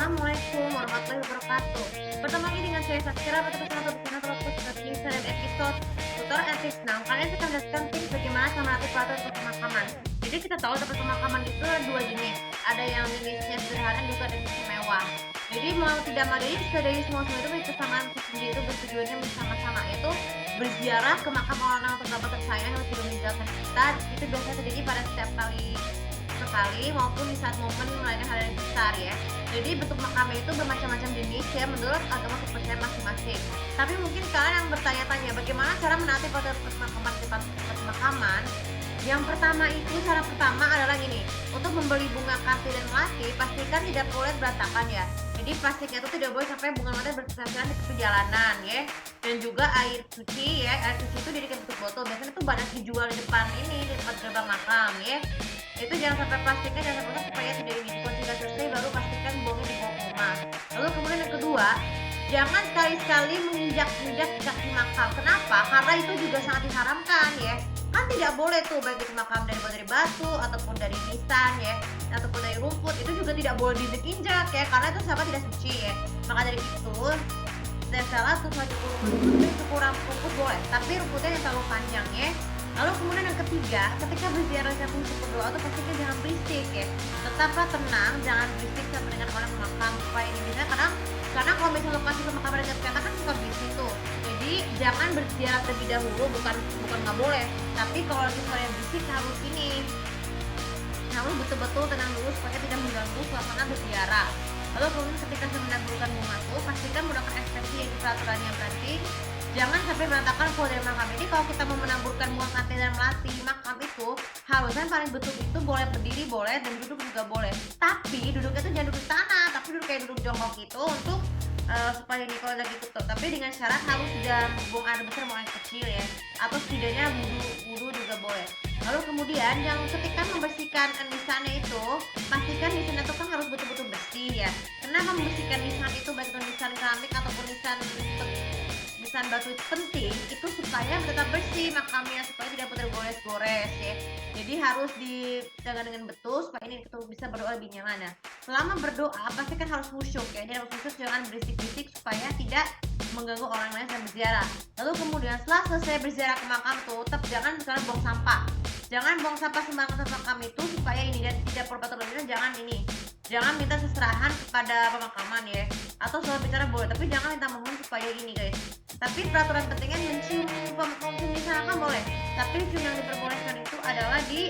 Assalamualaikum warahmatullahi wabarakatuh. Bertemu lagi dengan saya Saskira pada channel channel seperti dan episode tutor and tips. Nah, kalian akan mendapatkan tips bagaimana cara melatih peraturan untuk pemakaman. Jadi kita tahu tempat pemakaman itu ada dua jenis. Ada yang jenisnya sederhana juga ada yang mewah. Jadi mau tidak mau dari semua itu kesamaan sendiri itu bertujuannya bersama-sama, yaitu berziarah ke makam orang terdapat tersayang yang sudah meninggalkan kita. Itu biasanya terjadi pada setiap sekali maupun di saat momen merayakan hari yang besar ya. Jadi bentuk makamnya itu bermacam-macam jenis ya menurut agama kepercayaan masing-masing. Tapi mungkin kalian yang bertanya-tanya bagaimana cara menaati pada pemakaman tempat pemakaman. Yang pertama itu cara pertama adalah ini, untuk membeli bunga kasih dan melati pastikan tidak boleh berantakan ya. Jadi plastiknya itu tidak boleh sampai bunga melati berserakan di perjalanan ya. Dan juga air suci ya, air suci itu jadi bentuk botol. Biasanya itu banyak dijual di depan ini, di depan gerbang makam ya. Itu jangan sampai plastiknya jangan sampai supaya tidak ini dikunci selesai baru pastikan buangnya di bawah rumah. Lalu kemudian yang kedua, jangan sekali-sekali menginjak-injak kaki makam. Kenapa? Karena itu juga sangat diharamkan ya. Kan tidak boleh tuh baik itu makam dari batu ataupun dari nisan ya, ataupun dari rumput itu juga tidak boleh diinjak ya, karena itu sama tidak suci ya. Maka dari itu dan salah tuh kurang rumput boleh, tapi rumputnya yang terlalu panjang ya. Lalu kemudian yang ketiga, ketika berziarah ataupun berdoa tuh pastikan jangan berisik ya. Tetaplah tenang, jangan berisik saat mendengar orang makam supaya ini bisa karena kalau misalnya lokasi pemakaman dekat kereta kan suka berisik tuh. Jadi jangan berziarah terlebih dahulu, bukan nggak boleh. Tapi kalau lagi suara berisik harus betul-betul tenang dulu supaya tidak mengganggu suasana berziarah. Lalu kemudian ketika saya menaburkan bunga tuh pastikan menggunakan ekspresi yang peraturan yang berarti jangan sampai berantakan full dari makam. Jadi kalau kita mau menaburkan bunga kantin dan melati makam itu harusnya paling betul itu boleh berdiri boleh dan duduk juga boleh. Tapi duduknya itu jangan duduk tanah, tapi duduk kayak duduk jongkok gitu untuk supaya ini kalau lagi tutup. Tapi dengan syarat harus sudah buang air besar mau air kecil ya, atau setidaknya wudhu juga boleh. Lalu kemudian yang ketika membersihkan nisannya itu pastikan nisan itu kan harus betul-betul bersih ya. Kenapa membersihkan nisan itu baik itu nisan keramik ataupun nisan batu itu penting itu supaya tetap bersih makamnya, supaya tidak tergores-gores ya. Jadi harus dijaga dengan betul supaya ini kita bisa berdoa lebih nyaman. Nah, selama berdoa pastikan harus khusyuk ya. Jadi harus khusyuk, jangan berisik-berisik supaya tidak mengganggu orang lain yang berziarah. Lalu kemudian setelah selesai berziarah ke makam tuh tetap jangan buang sampah. Jangan buang sampah sembarangan ke makam itu supaya ini dan tidak perlu jangan minta seserahan kepada pemakaman ya, atau soal bicara boleh tapi jangan minta mohon supaya ini guys. Tapi peraturan pentingnya mencium di sana kan boleh, tapi cium yang diperbolehkan itu adalah di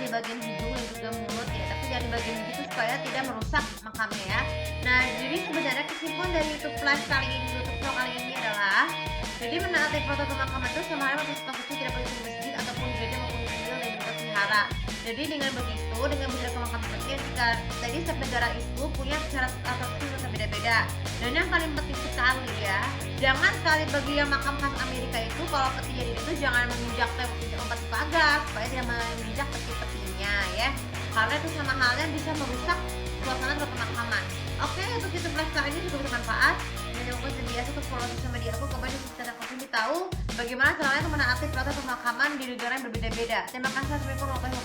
bagian hidung dan juga mulut ya, tapi jangan di bagian begitu supaya tidak merusak makamnya ya. Nah, jadi sebenarnya kesimpulan dari YouTube Live kali ini adalah jadi menaati protokol pemakaman itu sama halnya masuk suci tidak perlu di masjid ataupun gereja maupun kuil dan juga vihara. Jadi dengan begitu, dengan berziarah ke makam seperti tadi setiap negara itu punya syarat atau yang berbeda-beda. Dan yang paling penting sekali ya, jangan sekali bagi yang makam khas Amerika itu kalau kejadian itu jangan menginjak tempat pagar supaya tidak menginjak peti-petinya ya. Karena itu sama halnya bisa merusak suasana pemakaman. Oke, untuk YouTube Live kali ini juga bermanfaat. Dan jangan lupa biasa untuk follow sosial media aku kemudian kita dapat tahu bagaimana caranya menaati proses pemakaman di negara yang berbeda-beda. Terima kasih. Assalamualaikum warahmatullahi wabarakatuh.